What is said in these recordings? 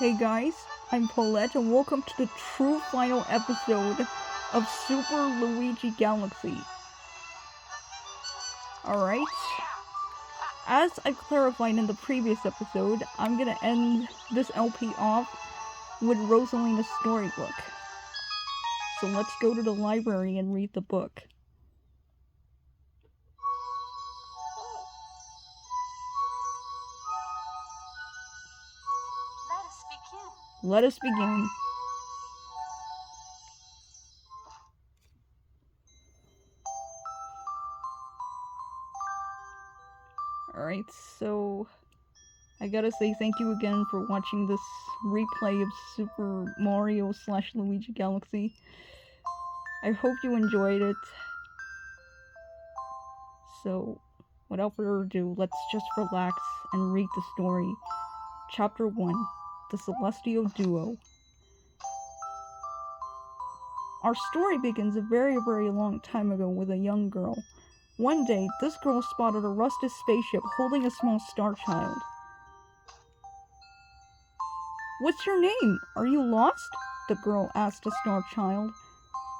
Hey guys, I'm Paulette and welcome to the true final episode of Super Luigi Galaxy. Alright, as I clarified in the previous episode, I'm gonna end this LP off with Rosalina's storybook. So let's go to the library and read the book. Let us begin. Alright, so I gotta say thank you again for watching this replay of Super Mario / Luigi Galaxy. I hope you enjoyed it. So, without further ado, let's just relax and read the story. Chapter 1, The Celestial Duo. Our story begins a very, very long time ago with a young girl. One day, this girl spotted a rusted spaceship holding a small star child. "What's your name? Are you lost?" the girl asked the star child.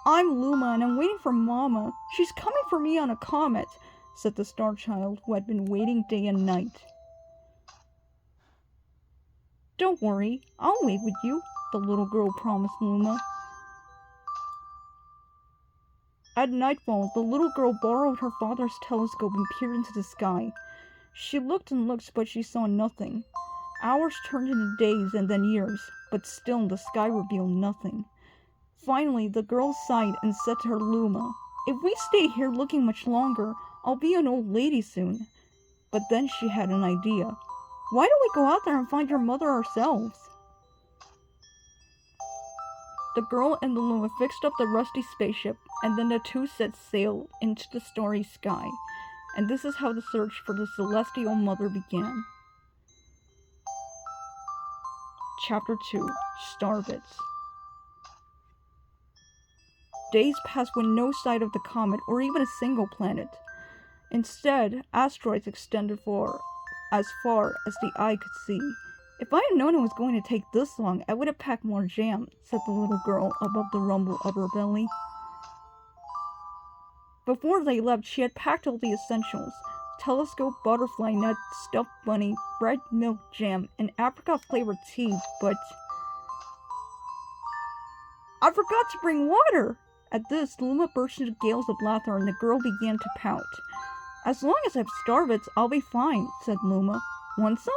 "I'm Luma and I'm waiting for Mama. She's coming for me on a comet," said the star child, who had been waiting day and night. "Don't worry, I'll wait with you," the little girl promised Luma. At nightfall, the little girl borrowed her father's telescope and peered into the sky. She looked and looked, but she saw nothing. Hours turned into days and then years, but still the sky revealed nothing. Finally, the girl sighed and said to her Luma, "If we stay here looking much longer, I'll be an old lady soon." But then she had an idea. "Why don't we go out there and find your mother ourselves?" The girl and the Luma fixed up the rusty spaceship, and then the two set sail into the starry sky. And this is how the search for the celestial mother began. Chapter 2, Starbits. Days passed with no sight of the comet or even a single planet. Instead, asteroids extended as far as the eye could see. "If I had known it was going to take this long, I would have packed more jam," said the little girl above the rumble of her belly. Before they left, she had packed all the essentials: telescope, butterfly net, stuffed bunny, bread, milk, jam, and apricot-flavored tea, but "I forgot to bring water!" At this, Luma burst into gales of laughter and the girl began to pout. "As long as I have Starbits, I'll be fine," said Luma. "Want some?"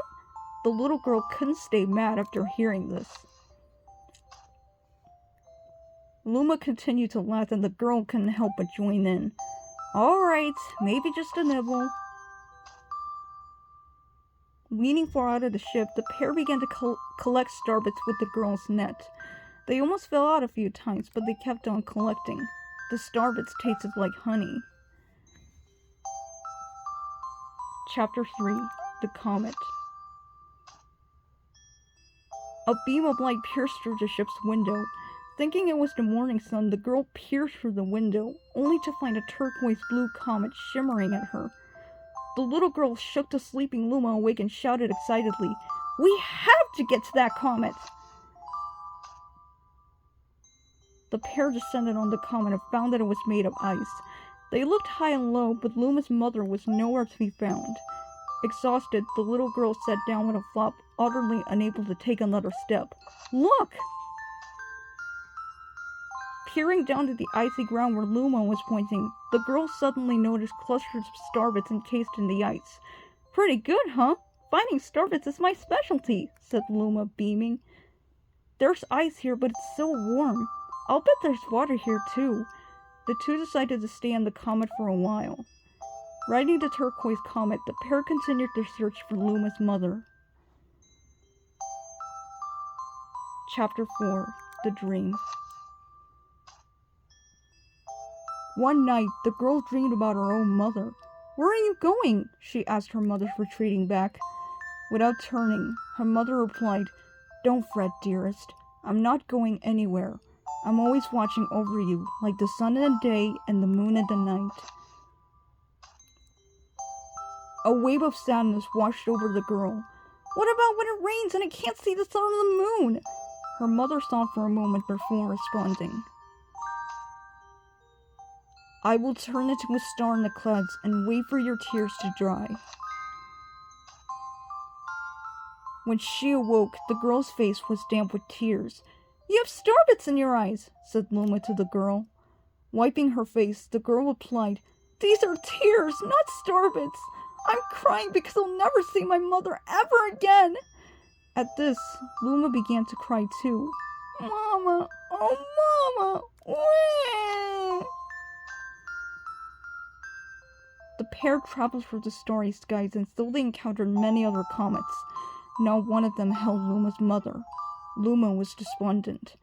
The little girl couldn't stay mad after hearing this. Luma continued to laugh and the girl couldn't help but join in. "Alright, maybe just a nibble." Leaning far out of the ship, the pair began to collect Starbits with the girl's net. They almost fell out a few times, but they kept on collecting. The Starbits tasted like honey. Chapter 3, The Comet. A beam of light pierced through the ship's window. Thinking it was the morning sun, the girl peered through the window, only to find a turquoise-blue comet shimmering at her. The little girl shook the sleeping Luma awake and shouted excitedly, "We have to get to that comet!" The pair descended on the comet and found that it was made of ice. They looked high and low, but Luma's mother was nowhere to be found. Exhausted, the little girl sat down with a flop, utterly unable to take another step. "Look!" Peering down to the icy ground where Luma was pointing, the girl suddenly noticed clusters of Starbits encased in the ice. "Pretty good, huh? Finding Starbits is my specialty," said Luma, beaming. "There's ice here, but it's so warm. I'll bet there's water here, too." The two decided to stay on the comet for a while. Riding the turquoise comet, the pair continued their search for Luma's mother. Chapter 4, The Dream. One night, the girl dreamed about her own mother. "Where are you going?" she asked her mother, retreating back. Without turning, her mother replied, "Don't fret, dearest. I'm not going anywhere. I'm always watching over you, like the sun in the day and the moon in the night." A wave of sadness washed over the girl. What about when it rains and I can't see the sun or the moon? Her mother thought for a moment before responding. I will turn into a star in the clouds and wait for your tears to dry. When she awoke, the girl's face was damp with tears. You have starbits in your eyes, said Luma to the girl. Wiping her face, the girl replied, These are tears, not starbits. I'm crying because I'll never see my mother ever again. At this, Luma began to cry too. Mama, oh Mama, wee! The pair traveled through the starry skies and still they encountered many other comets. Not one of them held Luma's mother. Luma was despondent.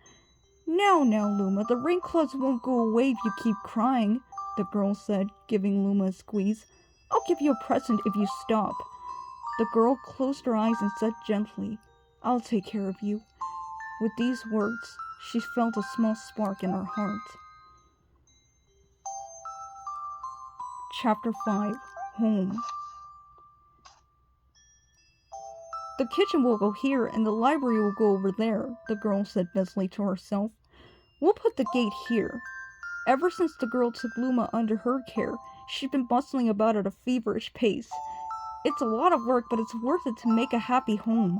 Now, Luma, the rain clouds won't go away if you keep crying, the girl said, giving Luma a squeeze. I'll give you a present if you stop. The girl closed her eyes and said gently, I'll take care of you. With these words, she felt a small spark in her heart. Chapter 5. Home. The kitchen will go here and the library will go over there, the girl said busily to herself. We'll put the gate here. Ever since the girl took Luma under her care, she'd been bustling about at a feverish pace. It's a lot of work, but it's worth it to make a happy home.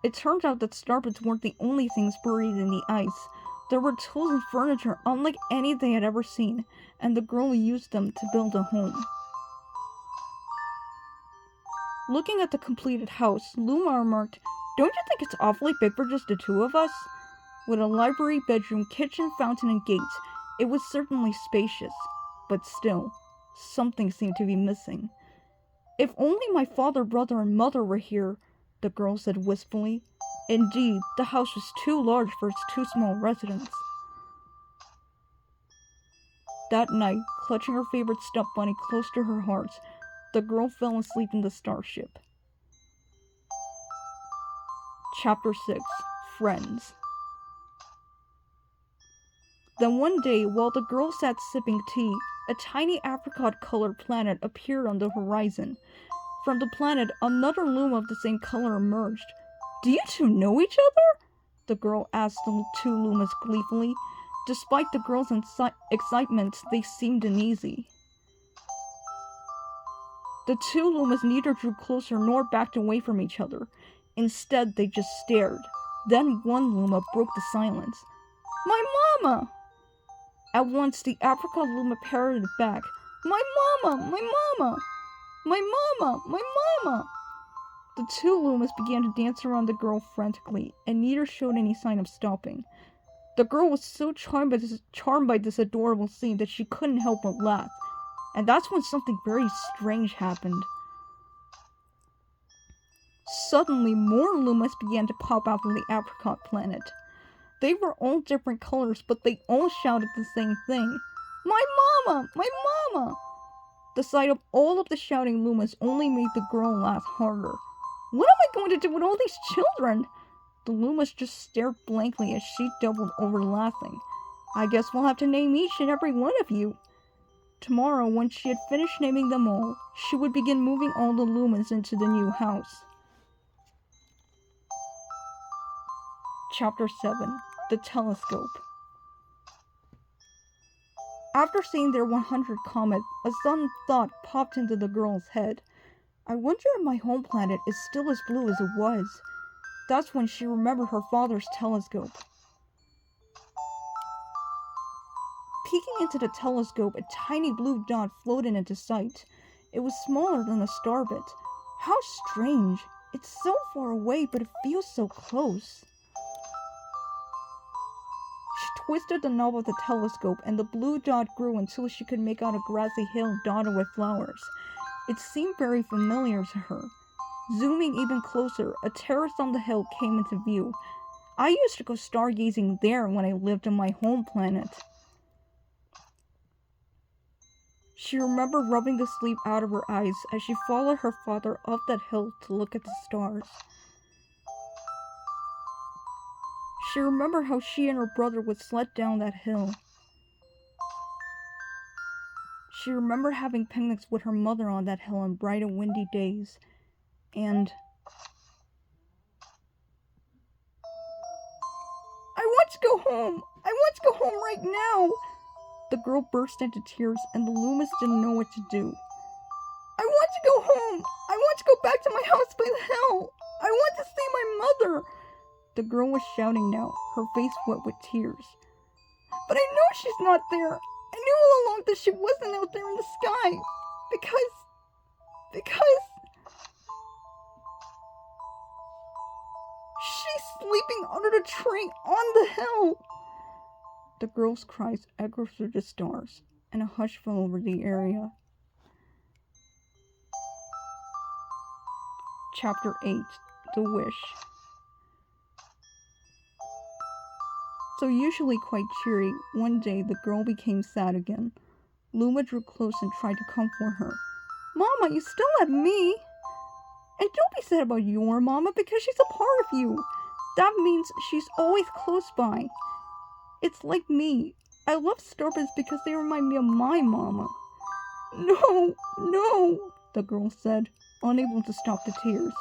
It turned out that starbits weren't the only things buried in the ice. There were tools and furniture unlike any they had ever seen, and the girl used them to build a home. Looking at the completed house, Luma remarked, Don't you think it's awfully big for just the two of us? With a library, bedroom, kitchen, fountain, and gate, it was certainly spacious. But still, something seemed to be missing. If only my father, brother, and mother were here, the girl said wistfully. Indeed, the house was too large for its two small residents. That night, clutching her favorite stuffed bunny close to her heart, the girl fell asleep in the starship. Chapter 6. Friends. Then one day, while the girl sat sipping tea, a tiny apricot-colored planet appeared on the horizon. From the planet, another Luma of the same color emerged. Do you two know each other? The girl asked the two Lumas gleefully. Despite the girl's excitement, they seemed uneasy. The two Lumas neither drew closer nor backed away from each other. Instead, they just stared. Then one Luma broke the silence. My mama! At once, the apricot Luma parroted back. My mama! My mama! My mama! My mama! The two Lumas began to dance around the girl frantically, and neither showed any sign of stopping. The girl was so charmed by this adorable scene that she couldn't help but laugh. And that's when something very strange happened. Suddenly, more Lumas began to pop out from the apricot planet. They were all different colors, but they all shouted the same thing. My mama! My mama! The sight of all of the shouting Lumas only made the girl laugh harder. What am I going to do with all these children? The Lumas just stared blankly as she doubled over laughing. I guess we'll have to name each and every one of you. Tomorrow, when she had finished naming them all, she would begin moving all the Lumas into the new house. Chapter 7. The Telescope. After seeing their 100th comet, a sudden thought popped into the girl's head. I wonder if my home planet is still as blue as it was. That's when she remembered her father's telescope. Peeking into the telescope, a tiny blue dot floated into sight. It was smaller than a starbit. How strange! It's so far away, but it feels so close. She twisted the knob of the telescope, and the blue dot grew until she could make out a grassy hill dotted with flowers. It seemed very familiar to her. Zooming even closer, a terrace on the hill came into view. I used to go stargazing there when I lived on my home planet. She remembered rubbing the sleep out of her eyes as she followed her father up that hill to look at the stars. She remembered how she and her brother would sled down that hill. She remembered having picnics with her mother on that hill on bright and windy days. And want to go home! I want to go home right now! The girl burst into tears, and the Loomis didn't know what to do. I want to go home! I want to go back to my house by the hill! I want to see my mother! The girl was shouting now, her face wet with tears. But I know she's not there! I knew all along that she wasn't out there in the sky! Because... she's sleeping under the tree on the hill! The girl's cries echoed through the stars, and a hush fell over the area. Chapter 8, The Wish. So usually quite cheery, one day the girl became sad again. Luma drew close and tried to comfort her. Mama, you still have me! And don't be sad about your mama, because she's a part of you. That means she's always close by. It's like me. I love Starbits because they remind me of my mama. No, the girl said, unable to stop the tears.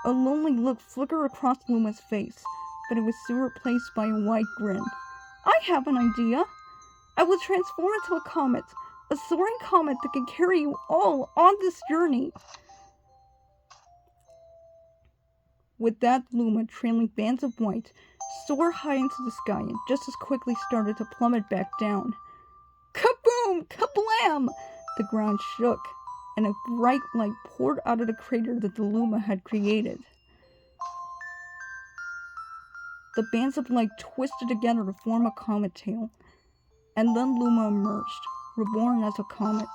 A lonely look flickered across Luma's face, but it was soon replaced by a wide grin. I have an idea. I will transform into a comet, a soaring comet that can carry you all on this journey. With that, Luma, trailing bands of white, soared high into the sky and just as quickly started to plummet back down. Kaboom! Kablam! The ground shook, and a bright light poured out of the crater that the Luma had created. The bands of light twisted together to form a comet tail, and then Luma emerged, reborn as a comet.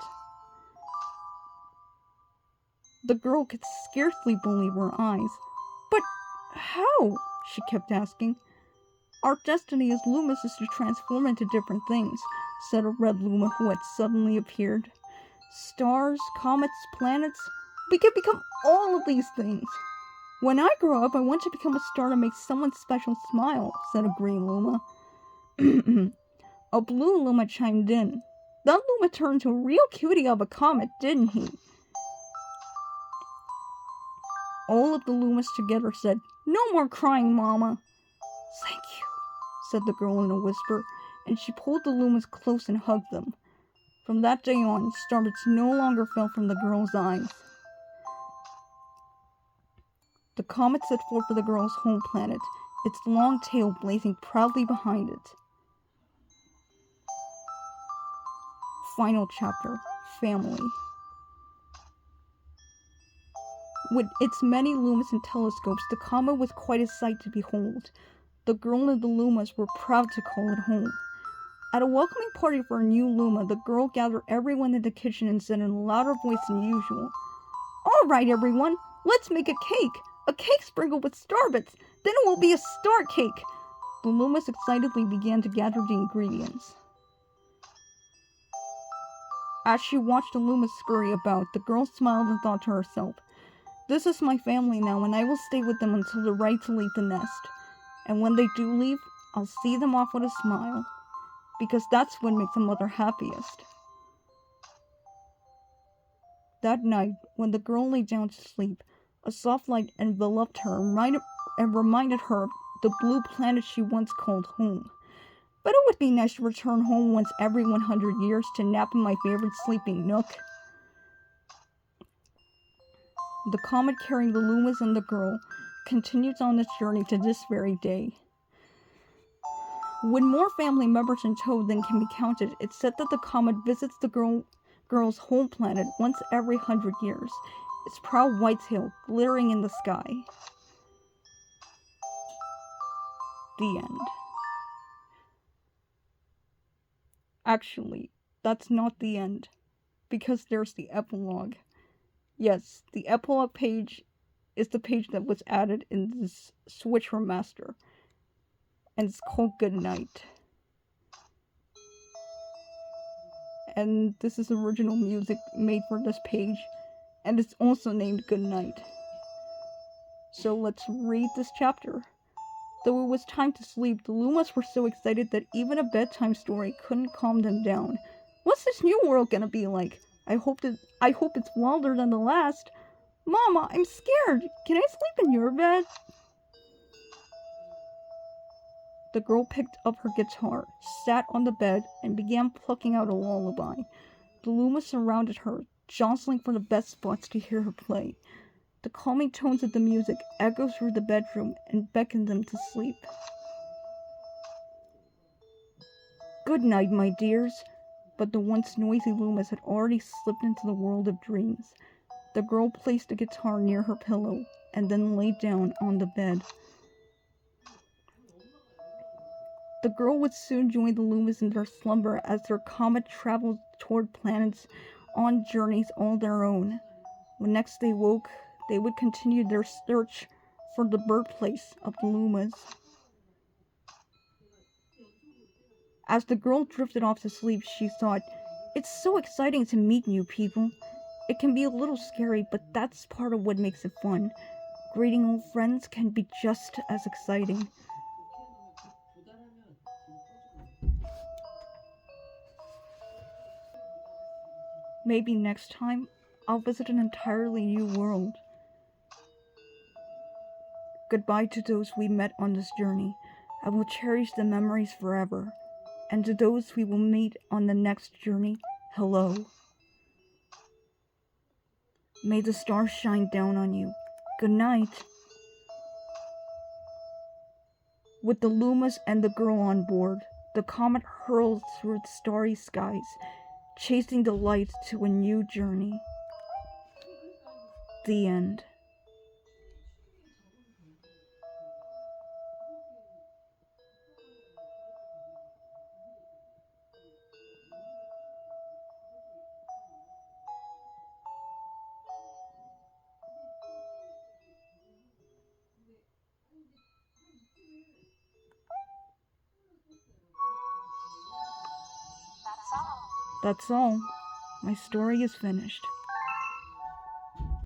The girl could scarcely believe her eyes. But how? She kept asking. Our destiny as Loomis is to transform into different things, said a red Luma who had suddenly appeared. Stars, comets, planets, we can become all of these things. When I grow up, I want to become a star to make someone special smile, said a green Luma. A blue Luma chimed in. That Luma turned into a real cutie of a comet, didn't he? All of the Lumas together said, No more crying, Mama. Thank you, said the girl in a whisper, and she pulled the Lumas close and hugged them. From that day on, Starbits no longer fell from the girl's eyes. The comet set forth for the girl's home planet, its long tail blazing proudly behind it. Final chapter, Family. With its many luminous telescopes, the comet was quite a sight to behold. The girl and the Lumas were proud to call it home. At a welcoming party for a new Luma, the girl gathered everyone in the kitchen and said in a louder voice than usual, All right, everyone, let's make a cake sprinkled with Starbits, then it will be a star cake. The Lumas excitedly began to gather the ingredients. As she watched the Lumas scurry about, the girl smiled and thought to herself, This is my family now, and I will stay with them until they're ready to leave the nest. And when they do leave, I'll see them off with a smile, because that's what makes a mother happiest. That night, when the girl lay down to sleep, a soft light enveloped her and reminded her of the blue planet she once called home. But it would be nice to return home once every 100 years to nap in my favorite sleeping nook. The comet carrying the Lumas and the girl continues on its journey to this very day. With more family members in tow than can be counted, it's said that the comet visits the girl's home planet once every 100 years, its proud white tail glittering in the sky. The end. Actually, that's not the end, because there's the epilogue. Yes, the epilogue page is the page that was added in this Switch remaster, and it's called Good Night. And this is original music made for this page, and it's also named Good Night. So let's read this chapter. Though it was time to sleep, the Lumas were so excited that even a bedtime story couldn't calm them down. What's this new world gonna be like? I hope it's wilder than the last. Mama, I'm scared. Can I sleep in your bed? The girl picked up her guitar, sat on the bed, and began plucking out a lullaby. The Lumas surrounded her, jostling for the best spots to hear her play. The calming tones of the music echoed through the bedroom and beckoned them to sleep. "Good night, my dears." But the once noisy Loomis had already slipped into the world of dreams. The girl placed the guitar near her pillow and then lay down on the bed. The girl would soon join the Loomis in their slumber as their comet traveled toward planets on journeys all their own. When next they woke, they would continue their search for the birthplace of the Loomis. As the girl drifted off to sleep, she thought, "It's so exciting to meet new people. It can be a little scary, but that's part of what makes it fun. Greeting old friends can be just as exciting." Maybe next time, I'll visit an entirely new world. Goodbye to those we met on this journey. I will cherish the memories forever. And to those we will meet on the next journey, hello. May the stars shine down on you. Good night. With the Loomis and the girl on board, the comet hurled through the starry skies, chasing the light to a new journey. The end. That's all. My story is finished.